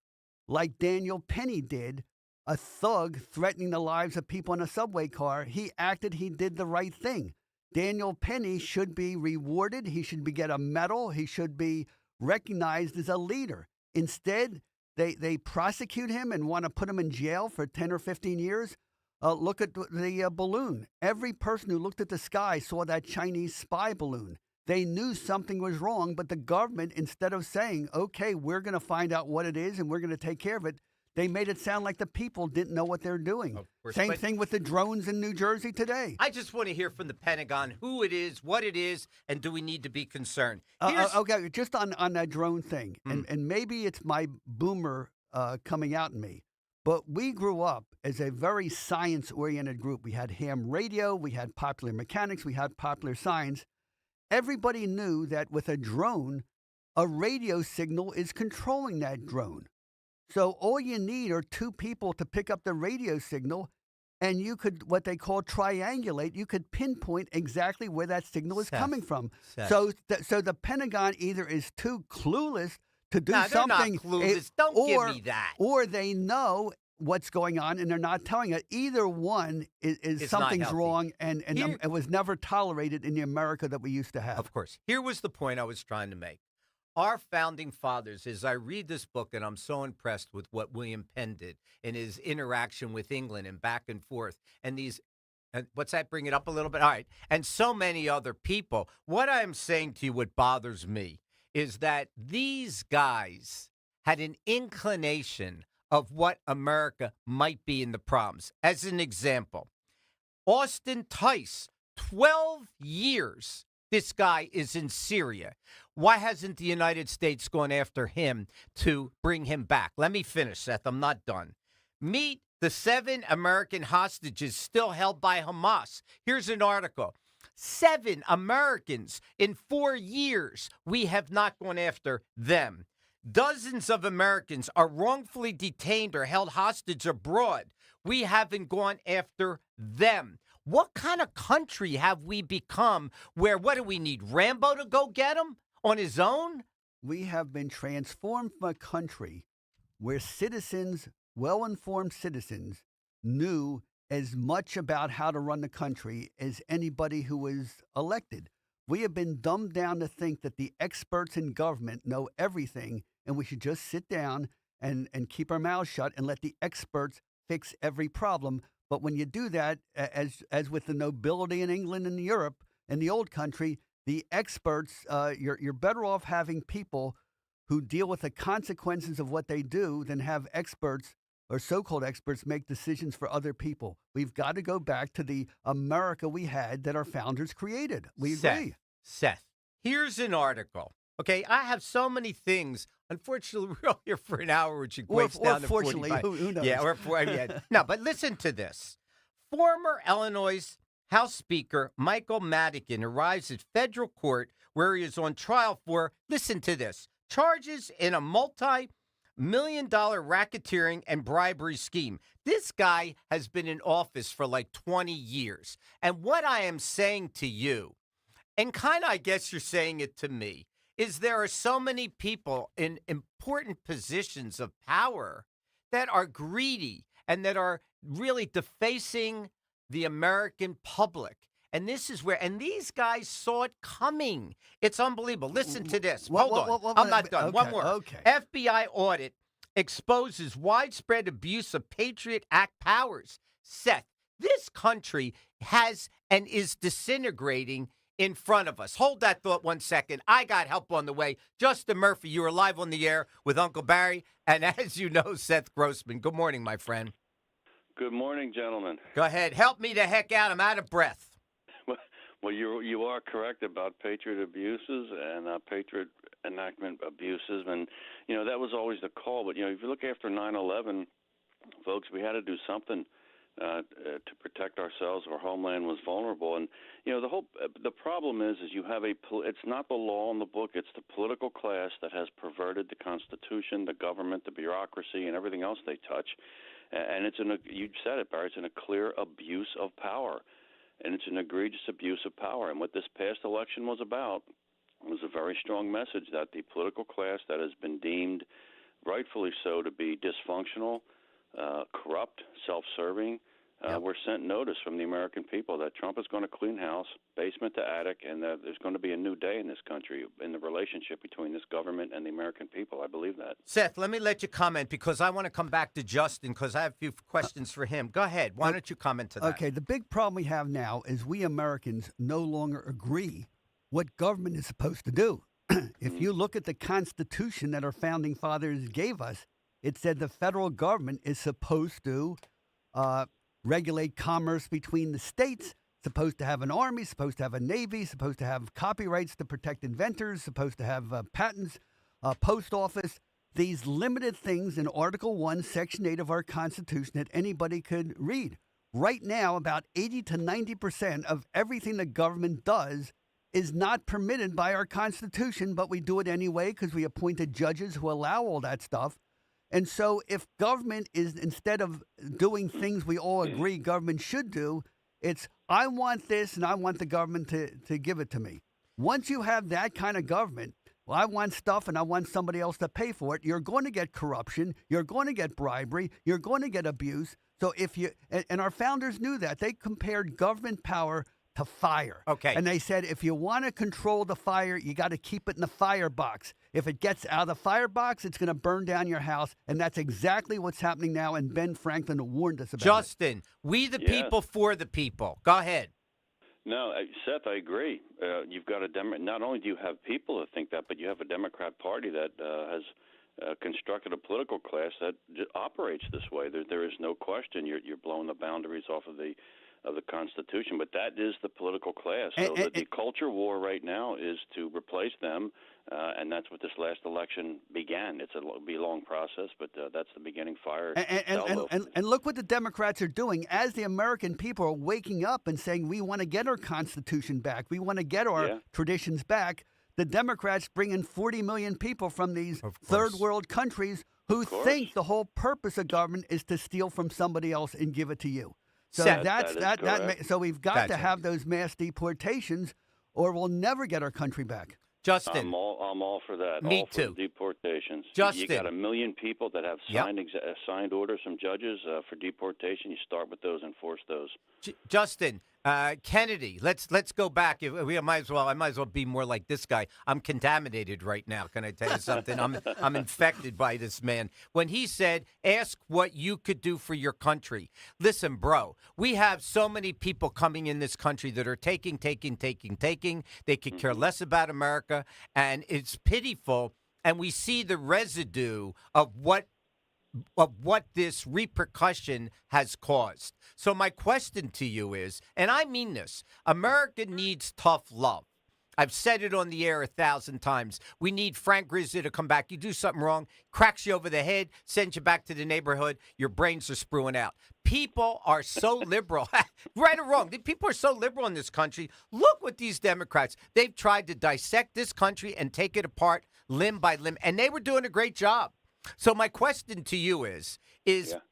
like Daniel Penny did, a thug threatening the lives of people in a subway car, he did the right thing. Daniel Penny should be rewarded. He should get a medal. He should be recognized as a leader. Instead, they prosecute him and want to put him in jail for 10 or 15 years. Look at the balloon. Every person who looked at the sky saw that Chinese spy balloon. They knew something was wrong, but the government, instead of saying, okay, we're going to find out what it is and we're going to take care of it, they made it sound like the people didn't know what they're doing. Same thing with the drones in New Jersey today. I just want to hear from the Pentagon who it is, what it is, and do we need to be concerned? Okay, just on that drone thing, and maybe it's my boomer coming out in me, but we grew up as a very science-oriented group. We had ham radio, we had popular mechanics, we had popular science. Everybody knew that with a drone, a radio signal is controlling that drone. So all you need are 2 people to pick up the radio signal, and you could, what they call triangulate, you could pinpoint exactly where that signal is coming from. So the Pentagon either is too clueless to do something. They're not clueless. Don't give me that. Or they know what's going on and they're not telling it. Either one is something's wrong, and it was never tolerated in the America that we used to have. Of course. Here was the point I was trying to make. Our founding fathers, as I read this book, and I'm so impressed with what William Penn did in his interaction with England and back and forth, and these, what's that, bring it up a little bit? All right. And so many other people. What I'm saying to you, what bothers me, is that these guys had an inclination of what America might be in the problems. As an example, Austin Tice, 12 years. This guy is in Syria. Why hasn't the United States gone after him to bring him back? Let me finish, Seth. I'm not done. Meet the 7 American hostages still held by Hamas. Here's an article. 7 Americans in 4 years. We have not gone after them. Dozens of Americans are wrongfully detained or held hostage abroad. We haven't gone after them. What kind of country have we become where, what do we need, Rambo to go get him on his own? We have been transformed from a country where citizens, well-informed citizens, knew as much about how to run the country as anybody who was elected. We have been dumbed down to think that the experts in government know everything, and we should just sit down and keep our mouths shut and let the experts fix every problem. But when you do that, as with the nobility in England and Europe and the old country, the experts, you're better off having people who deal with the consequences of what they do than have experts or so-called experts make decisions for other people. We've got to go back to the America we had that our founders created. We agree. Seth, here's an article. Okay, I have so many things. Unfortunately, we're all here for an hour, which equates down to 45. Who knows? Yeah, no, but listen to this. Former Illinois House Speaker Michael Madigan arrives at federal court where he is on trial for, listen to this, charges in a multi-million-dollar racketeering and bribery scheme. This guy has been in office for like 20 years. And what I am saying to you, and kind of I guess you're saying it to me, is there are so many people in important positions of power that are greedy and that are really defacing the American public. And this is where, and these guys saw it coming. It's unbelievable. Listen to this. Hold on. I'm not done. Okay, One more. okay. FBI audit exposes widespread abuse of Patriot Act powers. Seth, this country has and is disintegrating in front of us. Hold that thought 1 second. I got help on the way. Justin Murphy, you are live on the air with Uncle Barry. And as you know, Seth Grossman. Good morning, my friend. Good morning, gentlemen. Go ahead. Help me the heck out. I'm out of breath. Well, you are correct about Patriot abuses and Patriot enactment abuses. And, that was always the call. But, if you look after 9/11, folks, we had to do something to protect ourselves. Our homeland was vulnerable, and the problem is you have it's not the law in the book; it's the political class that has perverted the Constitution, the government, the bureaucracy, and everything else they touch. And you said it, Barry. It's a clear abuse of power, and it's an egregious abuse of power. And what this past election was about was a very strong message that the political class that has been deemed, rightfully so, to be dysfunctional, corrupt, self-serving, were sent notice from the American people that Trump is going to clean house, basement to attic, and that there's going to be a new day in this country in the relationship between this government and the American people. I believe that. Seth, let me let you comment because I want to come back to Justin because I have a few questions for him. Go ahead. Why don't you comment to that? Okay, the big problem we have now is we Americans no longer agree what government is supposed to do. If you look at the Constitution that our founding fathers gave us, it said the federal government is supposed to regulate commerce between the states, supposed to have an army, supposed to have a navy, supposed to have copyrights to protect inventors, supposed to have patents, post office, these limited things in Article 1, Section 8 of our Constitution that anybody could read. Right now, about 80 to 90% of everything the government does is not permitted by our Constitution, but we do it anyway because we appointed judges who allow all that stuff. And so if government is, instead of doing things we all agree government should do, it's I want this and I want the government to give it to me. Once you have that kind of government, well, I want stuff and I want somebody else to pay for it, you're going to get corruption, you're going to get bribery, you're going to get abuse. So if you, and our founders knew that, they compared government power to fire. Okay. And they said, if you want to control the fire, you got to keep it in the firebox. If it gets out of the firebox, it's going to burn down your house. And that's exactly what's happening now. And Ben Franklin warned us about Justin, we the people for the people. Go ahead. No, Seth, I agree. You've got not only do you have people that think that, but you have a Democrat Party that has constructed a political class that operates this way. There is no question you're blowing the boundaries off of the Constitution, but that is the political class. So the culture war right now is to replace them, and that's what this last election began. It'll be a long process, but that's the beginning fire. And look what the Democrats are doing. As the American people are waking up and saying, we want to get our Constitution back, we want to get our traditions back, the Democrats bring in 40 million people from these third world countries who think the whole purpose of government is to steal from somebody else and give it to you. So so we've got to have those mass deportations, or we'll never get our country back. Justin, I'm all for that. Me all too. For deportations. Justin, you got 1 million people that have signed orders from judges for deportation. You start with those, enforce those. Justin, Kennedy. Let's go back. I might as well be more like this guy. I'm contaminated right now. Can I tell you something? I'm infected by this man. When he said, "Ask what you could do for your country." Listen, bro. We have so many people coming in this country that are taking. They could care less about America, and it's pitiful. And we see the residue of what this repercussion has caused. So my question to you is, and I mean this, America needs tough love. I've said it on the air 1,000 times. We need Frank Grizzy to come back. You do something wrong, cracks you over the head, sends you back to the neighborhood, your brains are screwing out. People are so liberal, right or wrong. People are so liberal in this country. Look what these Democrats, they've tried to dissect this country and take it apart limb by limb, and they were doing a great job. So my question to you is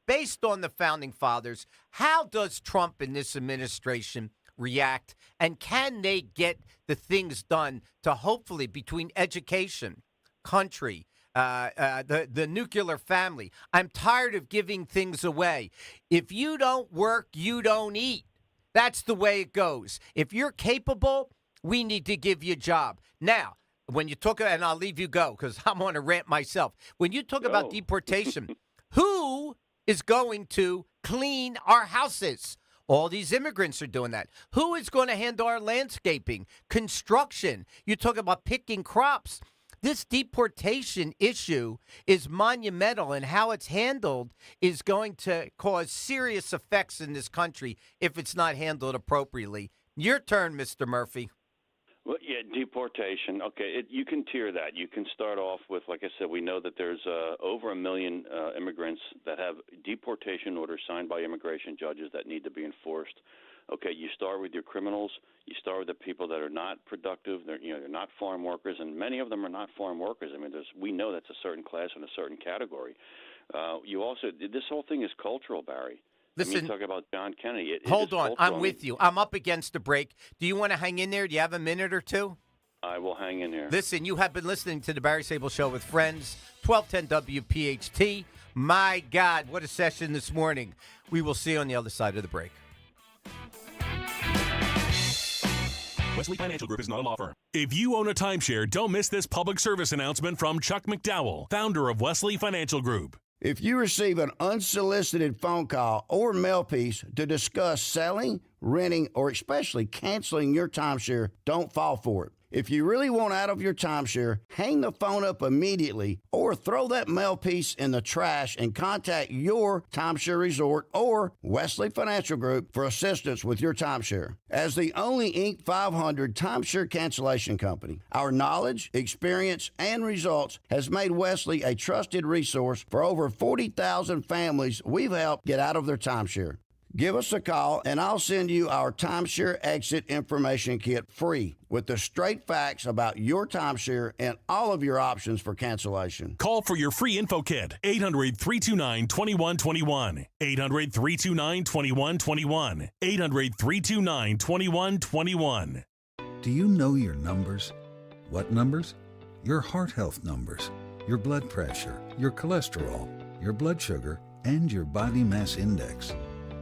based on the founding fathers, how does Trump and this administration react, and can they get the things done to hopefully, between education, country, the nuclear family? I'm tired of giving things away. If you don't work, you don't eat. That's the way it goes. If you're capable, we need to give you a job. Now, when you talk, and I'll leave you go because I'm on a rant myself. When you talk about deportation, who is going to clean our houses? All these immigrants are doing that. Who is going to handle our landscaping, construction? You talk about picking crops. This deportation issue is monumental, and how it's handled is going to cause serious effects in this country if it's not handled appropriately. Your turn, Mr. Murphy. Well, yeah, deportation. Okay, you can tier that. You can start off with, like I said, we know that there's over 1 million immigrants that have deportation orders signed by immigration judges that need to be enforced. Okay, you start with your criminals. You start with the people that are not productive. They're not farm workers, and many of them are not farm workers. I mean, we know that's a certain class and a certain category. You also, this whole thing is cultural, Barry. Listen, I mean, you talk about John Kennedy. Hold on. I'm with you. I'm up against the break. Do you want to hang in there? Do you have a minute or two? I will hang in here. Listen, you have been listening to the Barry Sable Show with friends, 1210 WPHT. My God, what a session this morning. We will see you on the other side of the break. Wesley Financial Group is not a law firm. If you own a timeshare, don't miss this public service announcement from Chuck McDowell, founder of Wesley Financial Group. If you receive an unsolicited phone call or mail piece to discuss selling, renting, or especially canceling your timeshare, don't fall for it. If you really want out of your timeshare, hang the phone up immediately or throw that mail piece in the trash and contact your timeshare resort or Wesley Financial Group for assistance with your timeshare. As the only Inc. 500 timeshare cancellation company, our knowledge, experience, and results has made Wesley a trusted resource for over 40,000 families we've helped get out of their timeshare. Give us a call, and I'll send you our timeshare exit information kit free with the straight facts about your timeshare and all of your options for cancellation. Call for your free info kit, 800-329-2121. 800-329-2121. 800-329-2121. Do you know your numbers? What numbers? Your heart health numbers, your blood pressure, your cholesterol, your blood sugar, and your body mass index.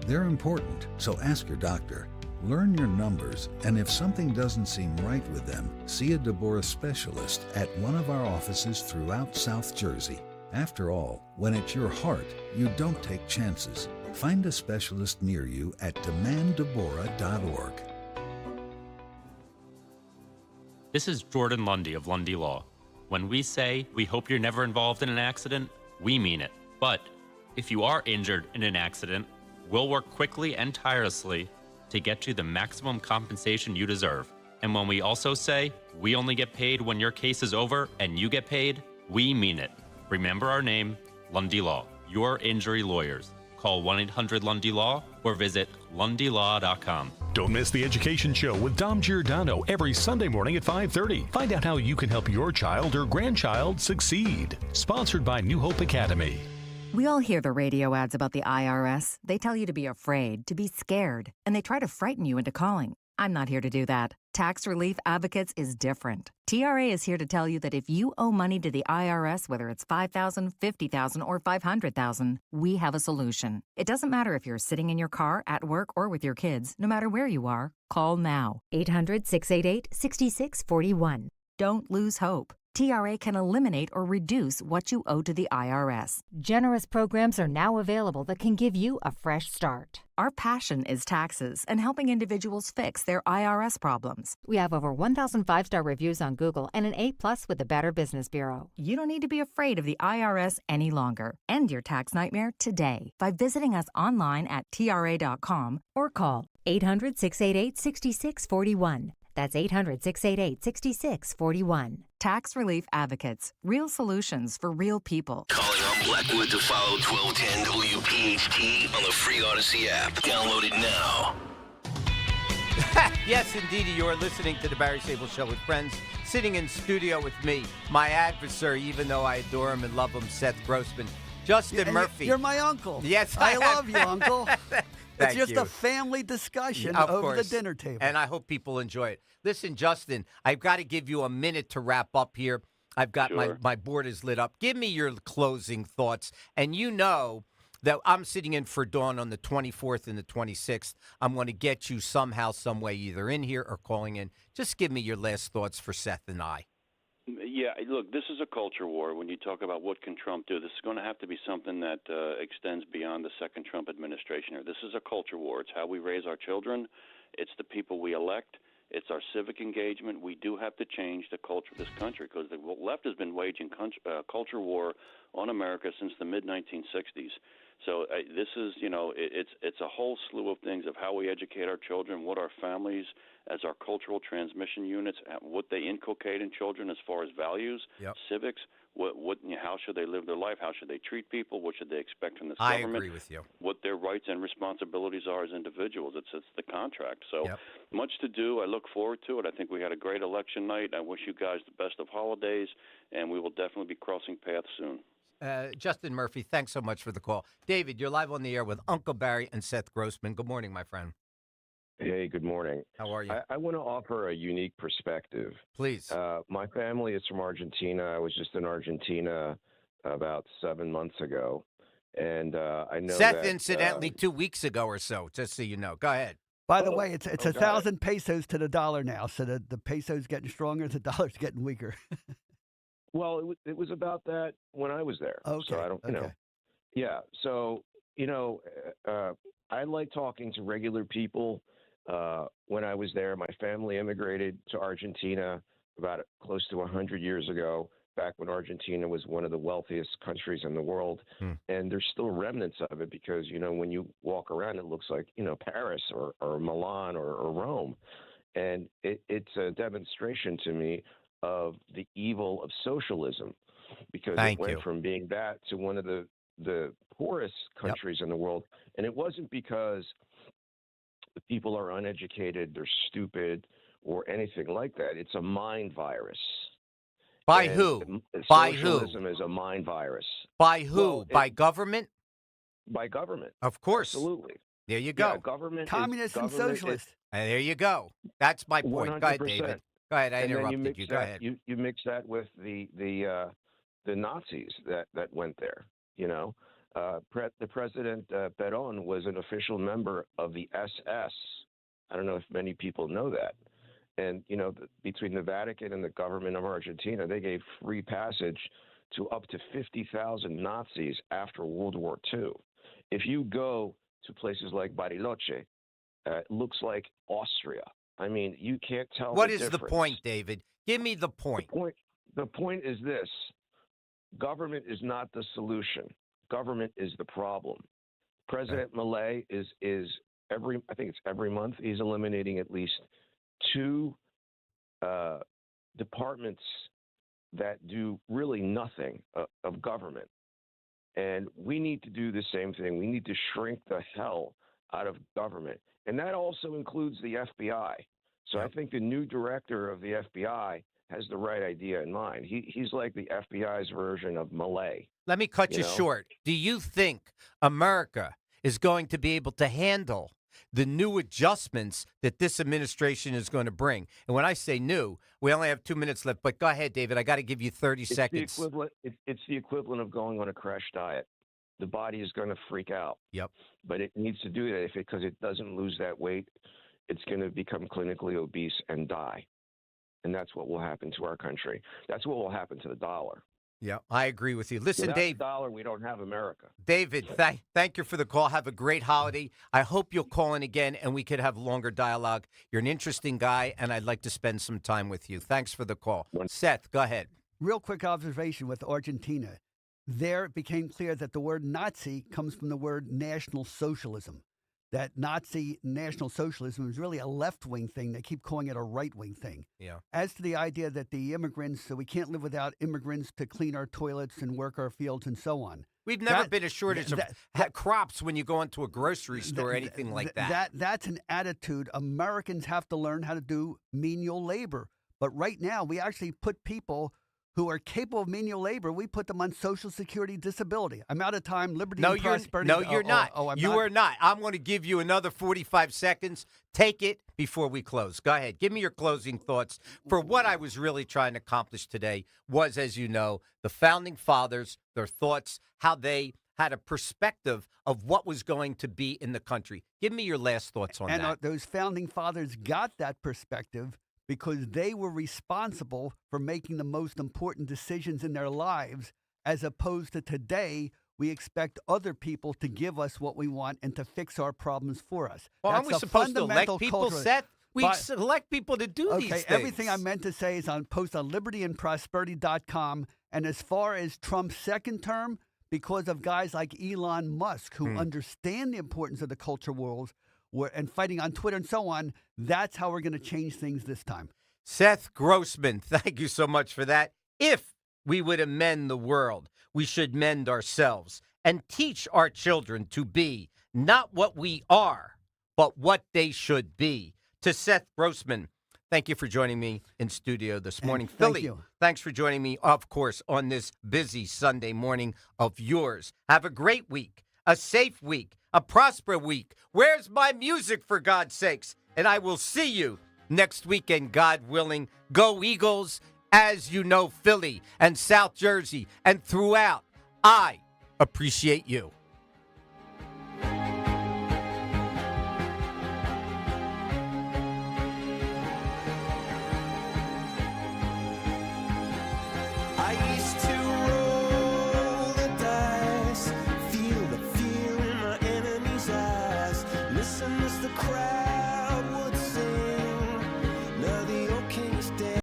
They're important, so ask your doctor. Learn your numbers, and if something doesn't seem right with them, see a Deborah specialist at one of our offices throughout South Jersey. After all, when it's your heart, you don't take chances. Find a specialist near you at demanddeborah.org. This is Jordan Lundy of Lundy Law. When we say we hope you're never involved in an accident, we mean it. But if you are injured in an accident, we'll work quickly and tirelessly to get you the maximum compensation you deserve. And when we also say we only get paid when your case is over and you get paid, we mean it. Remember our name, Lundy Law, your injury lawyers. Call 1-800-LUNDY-LAW or visit lundylaw.com. Don't miss the Education Show with Dom Giordano every Sunday morning at 5:30. Find out how you can help your child or grandchild succeed. Sponsored by New Hope Academy. We all hear the radio ads about the IRS. They tell you to be afraid, to be scared, and they try to frighten you into calling. I'm not here to do that. Tax Relief Advocates is different. TRA is here to tell you that if you owe money to the IRS, whether it's $5,000, $50,000, or $500,000, we have a solution. It doesn't matter if you're sitting in your car, at work, or with your kids. No matter where you are, call now. 800-688-6641. Don't lose hope. TRA can eliminate or reduce what you owe to the IRS. Generous programs are now available that can give you a fresh start. Our passion is taxes and helping individuals fix their IRS problems. We have over 1,000 5-star reviews on Google and an A+ with the Better Business Bureau. You don't need to be afraid of the IRS any longer. End your tax nightmare today by visiting us online at TRA.com or call 800-688-6641. That's 800-688-6641. Tax Relief Advocates. Real solutions for real people. Calling on Blackwood to follow 1210 WPHT on the free Odyssey app. Download it now. Yes, indeed, you are listening to the Barry Sable Show with friends. Sitting in studio with me, my adversary, even though I adore him and love him, Seth Grossman. Justin Murphy. You're my uncle. Yes, I love you, Uncle. It's just you. a family discussion Of over course. the dinner table. And I hope people enjoy it. Listen, Justin, I've got to give you a minute to wrap up here. I've got my board is lit up. Give me your closing thoughts. And you know that I'm sitting in for Dawn on the 24th and the 26th. I'm going to get you somehow, some way, either in here or calling in. Just give me your last thoughts for Seth and I. Yeah, look, this is a culture war. When you talk about what can Trump do, this is going to have to be something that extends beyond the second Trump administration. This is a culture war. It's how we raise our children. It's the people we elect. It's our civic engagement. We do have to change the culture of this country because the left has been waging culture war on America since the mid-1960s. So this is, it's a whole slew of things of how we educate our children, what our families as our cultural transmission units, what they inculcate in children as far as values, civics, how should they live their life, how should they treat people, what should they expect from this government. I agree with you. What their rights and responsibilities are as individuals. It's the contract. So much to do. I look forward to it. I think we had a great election night. I wish you guys the best of holidays, and we will definitely be crossing paths soon. Justin Murphy, thanks so much for the call. David, you're live on the air with Uncle Barry and Seth Grossman. Good morning, my friend. Hey, good morning. How are you? I want to offer a unique perspective. Please. My family is from Argentina. I was just in Argentina about 7 months ago. And I know Seth, that, incidentally, 2 weeks ago or so, just so you know. Go ahead. By the way, it's 1,000 pesos to the dollar now. So the peso's getting stronger, the dollar's getting weaker. Well, it was about that when I was there. Okay. So I don't, Yeah. So, I like talking to regular people. When I was there, my family immigrated to Argentina about close to 100 years ago, back when Argentina was one of the wealthiest countries in the world. And there's still remnants of it because, when you walk around, it looks like, Paris or Milan or Rome. And it's a demonstration to me of the evil of socialism, because it went from being that to one of the poorest countries in the world. And it wasn't because the people are uneducated, they're stupid, or anything like that. It's a mind virus. By who? By who? Socialism is a mind virus. By who? Well, by government? By government. Of course. Absolutely. There you go. Yeah, government. Communist and socialist. And there you go. That's my point. 100%. Go ahead, David. Go ahead. I interrupted you. Go ahead. You mix that with the Nazis that went there. The president Perón was an official member of the SS. I don't know if many people know that. And between the Vatican and the government of Argentina, they gave free passage to up to 50,000 Nazis after World War II. If you go to places like Bariloche, it looks like Austria. I mean, you can't tell. What the is difference. the point, David? Give me the point. The point is this: government is not the solution. Government is the problem. President Milei is I think it's every month, he's eliminating at least 2 departments that do really nothing of government. And we need to do the same thing. We need to shrink the hell out of government. And that also includes the FBI. So I think the new director of the FBI has the right idea in mind. He's like the FBI's version of Milei. Let me cut you short. Do you think America is going to be able to handle the new adjustments that this administration is going to bring? And when I say new, we only have 2 minutes left. But go ahead, David. I got to give you 30 seconds. It's the equivalent of going on a crash diet. The body is going to freak out. Yep. But it needs to do that because it doesn't lose that weight. It's going to become clinically obese and die. And that's what will happen to our country. That's what will happen to the dollar. Yeah, I agree with you. Listen, Without Dave. the dollar, we don't have America. David, thank you for the call. Have a great holiday. I hope you'll call in again and we could have longer dialogue. You're an interesting guy, and I'd like to spend some time with you. Thanks for the call. Seth, go ahead. Real quick observation with Argentina. There it became clear that the word Nazi comes from the word National Socialism. That Nazi National Socialism is really a left-wing thing. They keep calling it a right-wing thing. Yeah. As to the idea that the immigrants, so we can't live without immigrants to clean our toilets and work our fields and so on. We've never been a shortage of crops when you go into a grocery store or anything like that. That's an attitude. Americans have to learn how to do menial labor. But right now, we actually put people who are capable of menial labor, we put them on Social Security disability. I'm out of time. Liberty and prosperity. No, you're not. You are not. I'm going to give you another 45 seconds. Take it before we close. Go ahead. Give me your closing thoughts. For what I was really trying to accomplish today was, as you know, the Founding Fathers, their thoughts, how they had a perspective of what was going to be in the country. Give me your last thoughts on that. And those Founding Fathers got that perspective because they were responsible for making the most important decisions in their lives, as opposed to today, we expect other people to give us what we want and to fix our problems for us. Well, aren't we supposed to elect people, Seth? We select people to do these things. Everything I meant to say is on post on libertyandprosperity.com. And as far as Trump's second term, because of guys like Elon Musk who understand the importance of the culture wars and fighting on Twitter and so on. That's how we're going to change things this time. Seth Grossman, thank you so much for that. If we would amend the world, we should mend ourselves and teach our children to be not what we are, but what they should be. To Seth Grossman, thank you for joining me in studio this morning. Thank Philly, you. thanks for joining me, of course, on this busy Sunday morning of yours. Have a great week, a safe week, a prosperous week. Where's my music, for God's sakes? And I will see you next weekend, God willing. Go Eagles. As you know, Philly and South Jersey and throughout, I appreciate you. I used to roll the dice, feel the fear in my enemy's eyes. Listen as the crowd